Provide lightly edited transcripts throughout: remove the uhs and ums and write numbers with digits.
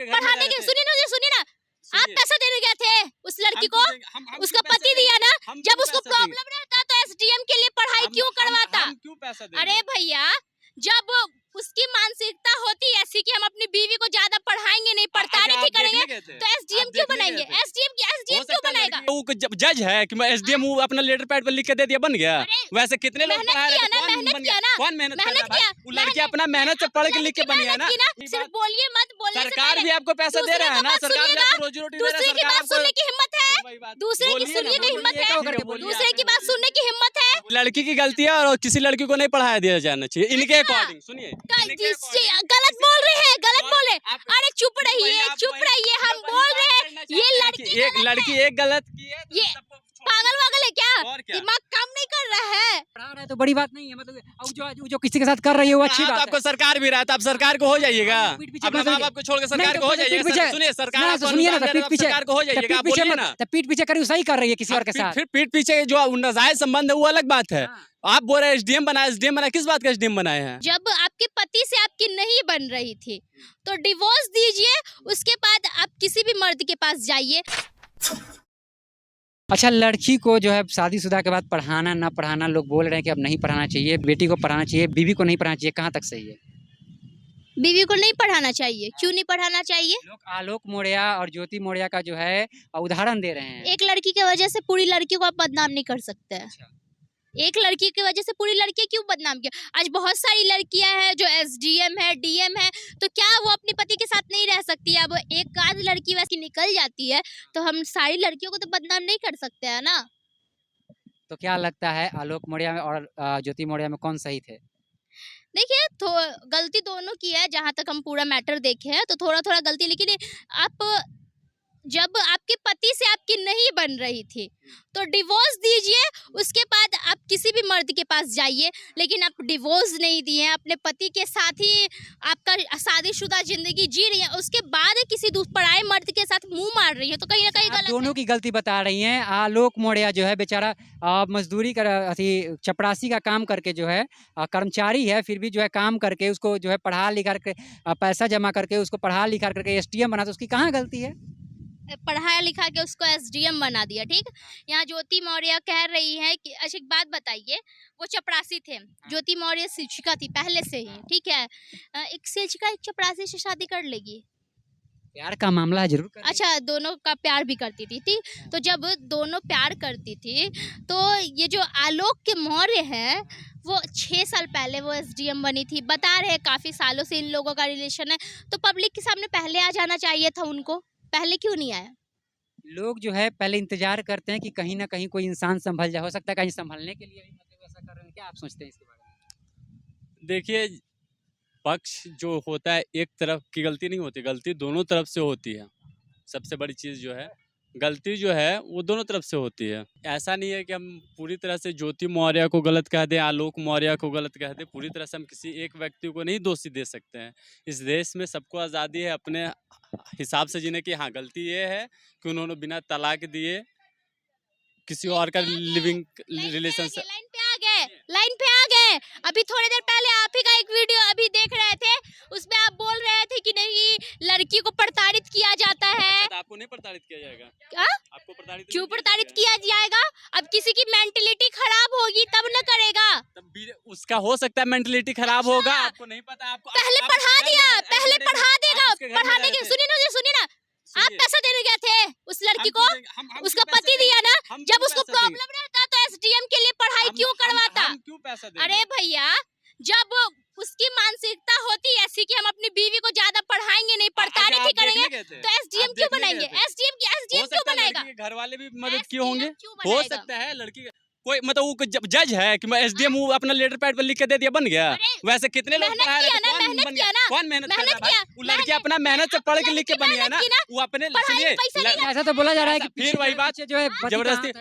पढ़ाने के, सुनिए ना, आप पैसा देने गए थे उस लड़की को, उसका पति दिया ना, जब उसको प्रॉब्लम रहता तो एसडीएम के लिए पढ़ाई क्यों करवाता? क्यों पैसा देंगे? अरे भैया, जब उसकी मानसिकता होती है ऐसी कि हम अपनी बीवी को ज्यादा पढ़ाएंगे नहीं, पढ़तानी नहीं करेंगे, तो एसडीएम क्यों बनाएंगे? एसडीएम क्यों बनाएगा? वो जज है कि मैं एसडीएम अपना लेटर पैड पर लिख के दे दिया, बन गया। वैसे कितने लोग पढ़ा रहे थे, कौन मेहनत किया? वो लड़की अपना मेहनत से पढ़ के लिख के बनी है ना। सिर्फ बोलिए मत, बोलने से सरकार भी आपको पैसा दे रहा है ना, सरकार भी आपको रोजी रोटी दे रहा है। दूसरे की बात सुनने की हिम्मत है, दूसरे की सुनने की हिम्मत है, दूसरे की बात सुनने की हिम्मत है। लड़की की गलती है और किसी लड़की को नहीं पढ़ाया दिया जाना चाहिए इनके अकॉर्डिंग। सुनिए, गलत बोल रहे हैं, गलत बोल रहे। अरे चुप रहिए, हम बोल रहे हैं ये लड़की एक गलत की है, ये पागल वागल है क्या? दिमाग काम नहीं कर रहा है? पढ़ा रहा है तो बड़ी बात नहीं है, मतलब जो किसी के साथ कर रही है वो अच्छी बात है। आपको सरकार भी रहा है, तो आप सरकार को हो जाइएगा, अपने माँ बाप को छोड़ के सरकार को हो जाइएगा। सुनिए, सरकार सुनिए ना, पीठ पीछे सरकार को हो जाइएगा, आप बोलिए ना। पीठ पीछे करी सही कर रही है किसी और के साथ, फिर पीठ पीछे जो नाजायज संबंध है वो अलग बात है। आप बोल रहे हैं एसडीएम बनाया, किस बात का एसडीएम बनाए हैं? जब आपके पति से आपकी नहीं बन रही थी तो डिवोर्स दीजिए, उसके बाद आप किसी भी मर्द के पास जाइए। अच्छा, लड़की को जो है शादीशुदा के बाद पढ़ाना ना पढ़ाना, लोग बोल रहे हैं कि अब नहीं पढ़ाना चाहिए, बेटी को पढ़ाना चाहिए, बीवी को नहीं पढ़ाना चाहिए, कहाँ तक सही है? बीवी को नहीं पढ़ाना चाहिए, क्यों नहीं पढ़ाना चाहिए? लोग आलोक मौर्य और ज्योति मौर्य का जो है उदाहरण दे रहे हैं। एक लड़की की वजह से पूरी लड़की को आप बदनाम नहीं कर सकते हैं। अच्छा। एक लड़की की वजह से पूरी लड़की क्यों बदनाम किया? आज बहुत सारी लड़कियां हैं जो एसडीएम है, डीएम है, तो क्या वो अपने पति के साथ नहीं रह सकती है? अब एक आध लड़की वैसी निकल जाती है तो हम सारी लड़कियों को तो बदनाम नहीं कर सकते हैं ना। तो क्या लगता है आलोक मौर्य और ज्योति मौर्य में कौन सही थे? देखिए, तो गलती दोनों की है, जहाँ तक हम पूरा मैटर देखे हैं तो थोड़ा थोड़ा गलती, लेकिन आप जब आपके पति से आपकी नहीं बन रही थी तो डिवोर्स दीजिए, उसके बाद आप किसी भी मर्द के पास जाइए। लेकिन आप डिवोर्स नहीं दिए हैं, अपने पति के साथ ही आपका शादीशुदा जिंदगी जी रही है, उसके बाद किसी पराये मर्द के साथ मुंह मार रही है, तो कहीं ना कहीं गलत दोनों की गलती बता रही हैं। आलोक मौर्य जो है बेचारा मजदूरी कर चपरासी का काम करके जो है कर्मचारी है, फिर भी जो है काम करके उसको जो है पढ़ा लिखा करके पैसा जमा करके उसको पढ़ा लिखा करके एसडीएम बना, तो उसकी कहाँ गलती है? पढ़ाया लिखा के उसको एसडीएम बना दिया। ठीक, यहाँ ज्योति मौर्य कह रही है कि अच्छा एक बात बताइए, वो चपरासी थे, ज्योति मौर्य शिक्षिका थी पहले से ही, ठीक है, एक शिक्षिका एक चपरासी से शादी कर लेगी? प्यार का मामला जरूर कर। अच्छा, दोनों का प्यार भी करती थी, ठीक, तो जब दोनों प्यार करती थी तो ये जो आलोक के मौर्य है वो 6 साल पहले वो एसडीएम बनी थी, बता रहे काफी सालों से इन लोगों का रिलेशन है, तो पब्लिक के सामने पहले आ जाना चाहिए था उनको, पहले क्यों नहीं आया? लोग जो है पहले इंतजार करते हैं कि कहीं ना कहीं कोई इंसान संभल जाए, हो सकता है कहीं संभलने के लिए भी मतलब ऐसा कर रहे हैं। क्या आप सोचते हैं इसके बारे में? देखिए, पक्ष जो होता है एक तरफ की गलती नहीं होती, गलती दोनों तरफ से होती है। सबसे बड़ी चीज़ जो है, गलती जो है वो दोनों तरफ से होती है। ऐसा नहीं है कि हम पूरी तरह से ज्योति मौर्य को गलत कह दें, आलोक मौर्य को गलत कह दें। पूरी तरह से हम किसी एक व्यक्ति को नहीं दोषी दे सकते हैं। इस देश में सबको आज़ादी है अपने हिसाब से जीने की। हाँ, गलती ये है कि उन्होंने बिना तलाक दिए किसी और का लिविंग रिलेशन से लाइन पे आ गए। अभी थोड़ी देर पहले आप ही का एक वीडियो अभी देख रहे थे, उसमें आप बोल रहे थे कि नहीं लड़की को प्रताड़ित किया जाता है। अच्छा, तो आपको नहीं प्रताड़ित किया जाएगा? क्या? आपको प्रताड़ित क्यों प्रताड़ित किया जाएगा? अब किसी की मेंटलिटी खराब होगी तब न करेगा। तब भी उसका हो सकता है मेंटलिटी खराब होगा, आपको नहीं पता। आपको पहले पढ़ा दिया, पहले पढ़ा देगा, पढ़ाने के सुनिए ना, आप पैसा देने गए थे उस लड़की को, उसका पति दिया ना, जब उसको प्रॉब्लम रहता तो एसडीएम के लिए पढ़ाई क्यों करवाता? क्यों पैसा देंगे? अरे भैया, जब उसकी मानसिकता होती ऐसी कि हम अपनी बीवी को ज्यादा पढ़ाएंगे नहीं, पढ़तानी नहीं करेंगे, तो एसडीएम क्यों बनाएंगे? एसडीएम क्यों बनाएगा? घर वाले भी मदद किए होंगे, हो सकता है लड़की कोई मतलब वो जज है कि मैं एसडीएम अपना लेटर पैड पर लिख के दे दिया, बन गया। वैसे कितने लोग पढ़ा रहे थे, कौन मेहनत कर रहा है? वो लड़की अपना मेहनत से पढ़ के लिख के बनी है ना, वो अपने। सुनिए, ऐसा तो बोला जा रहा है कि फिर वही बात जो है जबरदस्ती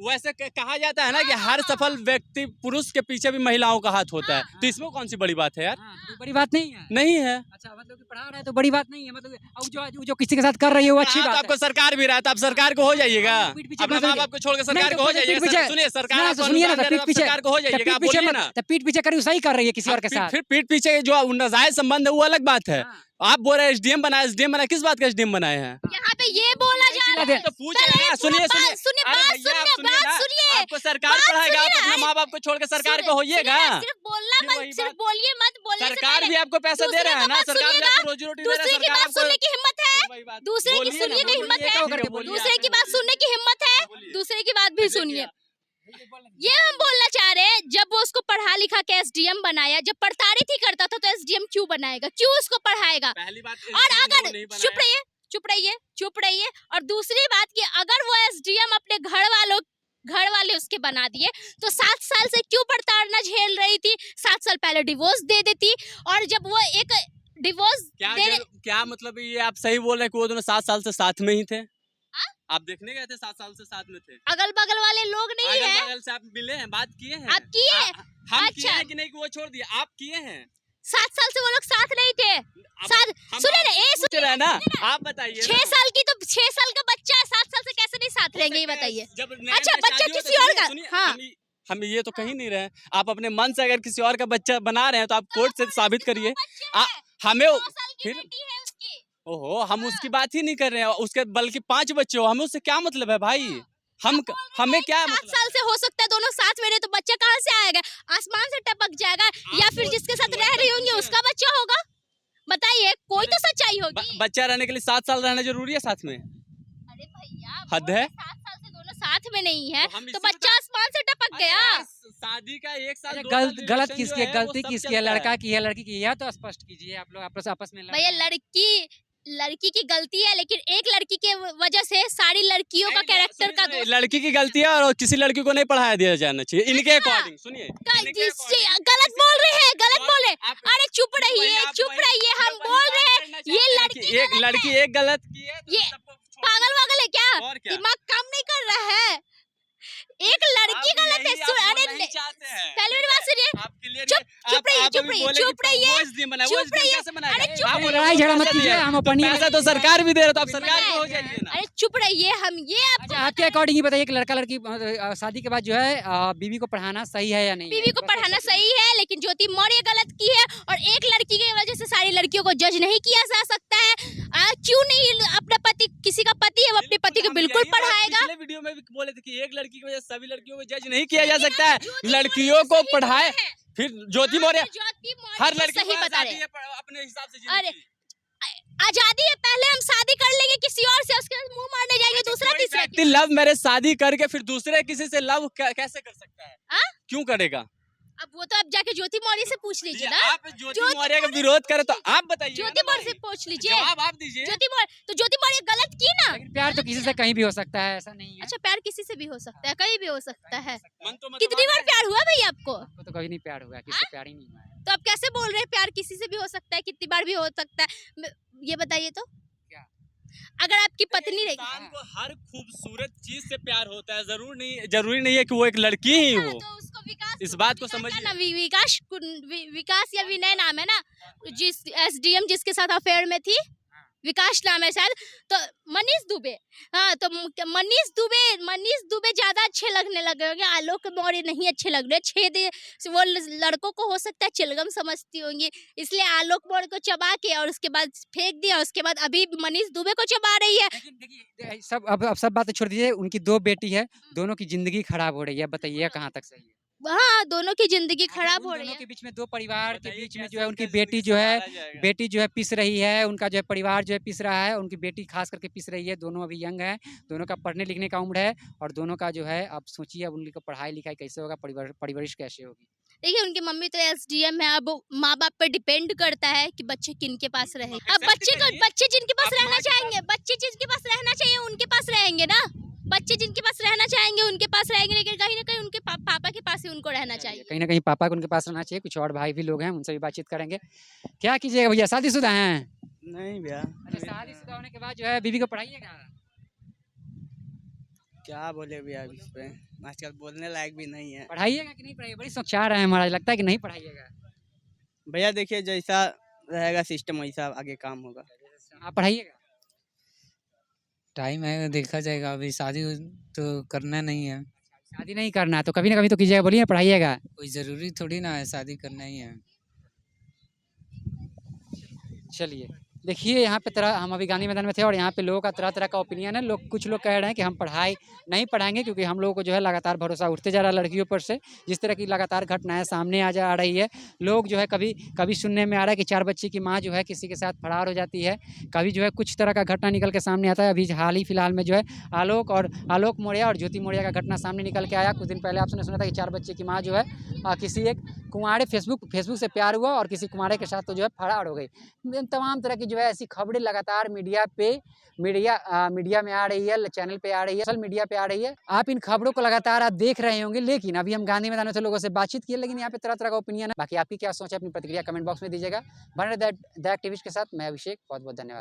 वैसे कहा जाता है ना कि हर सफल व्यक्ति पुरुष के पीछे भी महिलाओं का हाथ होता है, हाँ। तो इसमें कौन सी बड़ी बात है यार? तो बड़ी बात नहीं है। नहीं है। अच्छा, मतलब कि पढ़ा रहा है तो बड़ी बात नहीं है, मतलब अब जो किसी के साथ कर रही है वो अच्छी हाँ, तो बात आपको सरकार भी रहा है, तो आप सरकार को हो जाइएगा, पीठ पीछे अपने मत माँ बाप को छोड़ के सरकार नहीं, को हो तो पीठ जाइएगा। पीछे- सुनिए, सरकार ना, आपको सुनिए ना, अनुदान तो दे रहा है, पीठ पीछे- सरकार को हो जाइएगा, आप बोलिए ना। तो पीठ पीछे करी सही कर रही है किसी और के साथ। फिर पीठ पीछे जो नाजायज संबंध है वो अलग बात है। हाँ। आप बोल रहे हैं एसडीएम बनाया, किस बात का एसडीएम बनाए हैं? यहाँ पे ये बोला जा रहा है। तो पूछ पहले रहे हैं, सुनिए बात सुनिए सुनिए, अरे बात भैया, आप सुनिए, बात ना, सुनिए। आपको सरकार बात पढ़ाएगा, आप सुनिए, अपने अरे माँ बाप को छोड़ के सरकार सुनिए, को होइएगा। सुनिए ना, सिर्फ बोलना फिर वही मत, सिर्फ बात। बोलिए मत, बोलने से सरकार पहले भी आपको पैसा दे दूसरे रहा है का ना, बात सरकार भी सुनिएगा। आपको रोजी रोटी दे रहा है, दूसरे की सरकार बात आपको सुनने की हिम्मत है, वही बात। दूसरे की बोलिए सुनिए ना, की हिम्मत बोलिए, है, ठीक बोलिए, दूसरे की आप बात सुनने की हिम्मत है, बोलिए। दूसरे की बात भी सुनिए। ये हम बोलना चाह रहे हैं, जब वो उसको पढ़ा लिखा के एसडीएम बनाया, जब प्रताड़ित ही करता था तो एसडीएम क्यों बनाएगा, क्यों उसको पढ़ाएगा? पहली बात और अगर चुप रहिए, चुप रहिए, चुप रहिए। और दूसरी बात कि अगर वो एसडीएम अपने घर वाले उसके बना दिए तो 7 साल से क्यों प्रताड़ना झेल रही थी? 7 साल पहले डिवोर्स दे देती। और जब वो एक डिवोर्स क्या मतलब ये आप सही बोल रहे हैं कि वो दोनों 7 साल से साथ में ही थे? आप देखने गए थे 7 साल से साथ में थे? अगल बगल वाले लोग नहीं है, अगल बगल से आप मिले हैं, बात किए हैं? आप किए हैं? हम अच्छा। किए हैं कि नहीं कि वो छोड़ दिए, आप किए हैं? 7 साल से वो लोग साथ नहीं थे। अब साथ हम सुनिए ना, आपसे पूछ रहे हैं ना, आप बताइए 6 ना। साल की तो 6 साल का बच्चा है, 7 साल से कैसे नहीं साथ रहेंगे ये बताइए? जब अच्छा, नया बच्चा शादी हो तो किसी और का, सुनिए, हाँ। हम ये तो कहीं नहीं रहे। आप अपने मन से अगर किसी और का बच्चा बना रहे हैं तो आप कोर्ट से साबित करिए। हमें 2 साल की फिर बेटी है उसकी। ओहो, हम उसकी बात ही नहीं कर रहे हैं, उसके बल्कि 5 बच्चे हो, हमें उससे क्या मतलब है भाई? हमें क्या 7 मतलब? साल से हो सकता है दोनों साथ में रहे, तो बच्चा कहाँ से आएगा? आसमान से टपक जाएगा, या फिर जिसके साथ रह रही होंगी उसका बच्चा होगा? बताइए, कोई तो सच्चाई होगी। बच्चा रहने के लिए 7 साल रहना जरूरी है साथ में? अरे भैया, हद है। 7 साल से दोनों साथ में नहीं है तो हम तो इसी बच्चा आसमान से टपक गया। शादी का 1 साल अच्छा, 2 साल गलत duration किसकी जो है, है, गलती वो सब किसकी है, चलता लड़का की है लड़की की है, यह तो स्पष्ट कीजिए। आप लोग आपस में भैया लड़की की गलती है, लेकिन एक लड़की के वजह से सारी लड़कियों का नहीं, कैरेक्टर सुनिए, का सुनिए, दोष लड़की की गलती है और किसी लड़की को नहीं पढ़ाया दिया जाना चाहिए इनके अकॉर्डिंग। सुनिए, इनके according गलत बोल रहे हैं, गलत और बोल रहे हैं। आप- अरे चुप वही रहिए, आप चुप वही- रहिए, हम वही बोल बात रहे हैं करना ये चाहते हैं लड़की कि एक लड़की एक गलत की है तो ये सबको छोड़ पागल वागल है क्या? और क्या? दिमाग काम नहीं कर रहा है? एक लड़की आप गलत है। यही आप अरे बोलना ही चाहते हैं। पहले मेरी बात सुनिए। आप clear चुप- नहीं- चुप रहिए, आप चुप अभी रहिए, बोले कि चुप रहिए, वो SDM बनाया, वो चुप SDM रहिए। कैसे बनाएगा? अरे चुप आप रहिए। बोलो लड़ाई झगड़ा मत पैसा कीजिए, दिया। हम तो अपनी पैसा तो सरकार भी दे रहा है, तो आप सरकार को हो जाइए ना। अरे चुप रहिए, हम ये आपको अच्छा, आपके अकॉर्डिंग ही बताइए, एक लड़का लड़की शादी के बाद जो है बीवी को पढ़ाना सही है या नहीं? बीवी को पढ़ाना सही है, लेकिन ज्योति मौर्य गलत की है। और एक लड़की की वजह से सारी लड़कियों को जज नहीं किया जा सकता है। क्यों नहीं अपना पति, किसी का पति है वो अपने पति को हम बिल्कुल यही बात पढ़ाएगा। पिछले वीडियो में भी बोले थे कि एक लड़की की वजह से सभी लड़कियों को जज नहीं किया जा सकता है। लड़कियों को पढ़ाए, फिर ज्योति मौर्य हर लड़की सही को बता आजादी रहे है अपने हिसाब से अरे, जीने की। आजादी है। पहले हम शादी कर लेंगे किसी और से, उसके बाद मुंह मारने जाएंगे दूसरा कोई तीसरा। व्यक्ति लव मैरिज शादी करके फिर दूसरे किसी से लव कैसे कर सकता है? हाँ? क्यों करेगा? अब वो तो अब जाके ज्योति मौर्य से पूछ लीजिए ना। आप ज्योति मौर्य का विरोध करें तो आप बताइए ना ज्योति मौर्य भाई। से पूछ लीजिए। जवाब आप दीजिए। ज्योति मौर्य तो ज्योति मौर्य गलत की ना। लेकिन प्यार तो किसी से कहीं भी हो सकता है, ऐसा नहीं है। अच्छा, प्यार किसी से भी हो सकता है, कहीं भी हो सकता है। मन तो कितनी बार प्यार हुआ भाई आपको? आपको तो कभी नहीं प्यार हुआ, किसी से प्यार ही नहीं हुआ है। तो आप कैसे बोल रहे हैं प्यार किसी से भी हो सकता है, कितनी बार भी हो सकता है? ये बताइए तो। क्या? अगर आपकी पत्नी रहेगी, इंसान को हर खूबसूरत चीज से प्यार होता है, जरूरी नहीं है कि वो एक लड़की ही हो। तो उसको विकास, इस बात को विकास समझिए। क्या नाम, विकास या विनय नाम है ना, जिस एसडीएम जिसके साथ अफेयर में थी, विकास नाम है शायद, तो मनीष दुबे। हाँ, तो मनीष दुबे ज्यादा अच्छे लगने लगे होंगे, आलोक मौर्य नहीं अच्छे लग रहे। 6 दिन वो लड़कों को हो सकता है चिलगम समझती होंगी, इसलिए आलोक मौर्य को चबा के और उसके बाद फेंक दिया, उसके बाद अभी मनीष दुबे को चबा रही है। लेकिन देखिए, अब सब बातें छोड़ दीजिए, उनकी 2 बेटी है, दोनों की जिंदगी खराब हो रही है, बताइए कहाँ तक सही है? हाँ, दोनों की जिंदगी खराब हो रही दोनों है। के बीच में 2 परिवार के बताइए बीच में कैसे जो है उनकी उनका बेटी जिंदगी जो है संभाला जाएगा? बेटी जो है पिस रही है, उनका जो है परिवार जो है पिस रहा है, उनकी बेटी खास करके पिस रही है। दोनों अभी यंग है, दोनों का पढ़ने लिखने का उम्र है, और दोनों का जो है अब सोचिए अब उनकी पढ़ाई लिखाई कैसे होगा, परवरिश कैसे होगी। देखिए, उनकी मम्मी तो एसडीएम है, अब माँ बाप पे डिपेंड करता है कि बच्चे किन के पास रहे। अब बच्चे जिनके पास आप रहना माँ के चाहेंगे, बच्चे जिनके पास रहना चाहिए उनके पास रहेंगे ना। बच्चे जिनके पास रहना चाहेंगे उनके पास रहेंगे, लेकिन कहीं ना कहीं उनके पापा के पास ही उनको रहना चाहिए। कहीं ना कहीं पापा को उनके पास रहना चाहिए। कुछ और भाई भी लोग हैं, उनसे भी बातचीत करेंगे। क्या कीजिएगा भैया, शादीशुदा हैं? नहीं भैया। अच्छा, शादीशुदा होने के बाद जो है बीवी को पढ़ाइएगा? क्या बोले भैया अब इस पे, आजकल बोलने लायक भी नहीं है। पढ़ाइएगा कि नहीं पढ़ाइएगा? बड़ी सोचा रहे हैं महाराज, लगता है कि नहीं पढ़ाइएगा। भैया देखिए जैसा रहेगा सिस्टम वैसा आगे काम होगा। आप पढ़ाइएगा? टाइम है देखा जाएगा, अभी शादी तो करना नहीं है। शादी नहीं करना है तो कभी ना कभी तो कीजिएगा, बोलिए पढ़ाइएगा। कोई ज़रूरी थोड़ी ना है शादी करना ही है। चलिए, देखिए यहाँ पे तरह हम अभी गांधी मैदान में थे और यहाँ पे लोगों का तरह तरह का ओपिनियन है। लोग कुछ लोग कह रहे हैं कि हम पढ़ाई नहीं पढ़ाएंगे क्योंकि हम लोगों को जो है लगातार भरोसा उठते जा रहा है लड़कियों पर से। जिस तरह की लगातार घटनाएं सामने आ रही है, लोग जो है कभी कभी सुनने में आ रहा है कि 4 बच्चे की माँ जो है किसी के साथ फरार हो जाती है, कभी जो है कुछ तरह का घटना निकल के सामने आता है। अभी हाल ही फिलहाल में जो है आलोक मौर्य और ज्योति मौर्य का घटना सामने निकल के आया। कुछ दिन पहले आपने सुना था कि 4 बच्चे की माँ जो है किसी एक कुंवारे फेसबुक से प्यार हुआ और किसी कुंवारे के साथ तो जो है फरार हो गई। तमाम तरह की जो है ऐसी खबरें लगातार मीडिया में आ रही है, चैनल पे आ रही है, सोशल मीडिया पे आ रही है। आप इन खबरों को लगातार आप देख रहे होंगे। लेकिन अभी हम गांधी मैदान में थे, लोगों से बातचीत की, लेकिन यहाँ पे तरह तरह का ओपिनियन है। बाकी आपकी क्या सोच है, अपनी प्रतिक्रिया कमेंट बॉक्स में दीजिएगा। बने रहे दैट टीवी के साथ। मैं अभिषेक, बहुत बहुत धन्यवाद।